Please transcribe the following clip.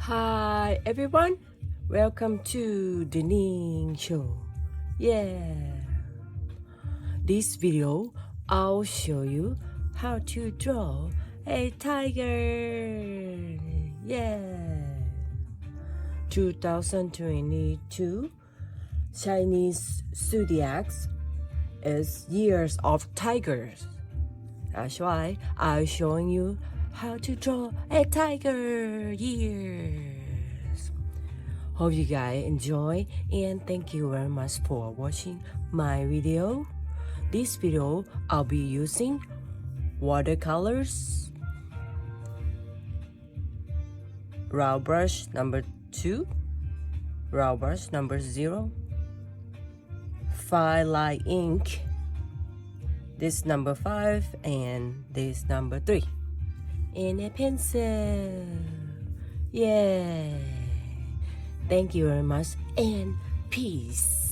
Hi everyone, welcome to the Ning Show. Yeah, this video I'll show you how to draw a tiger. Yeah, 2022 Chinese zodiacs is years of tigers. That's why I'm showing you how to draw a tiger years. Hope you guys enjoy and thank you very much for watching my video. This video I'll be using watercolors, raw brush number 2, raw brush number 0, Firelight ink, this number 5 and this number 3, and a pencil. Yeah. Thank you very much and peace.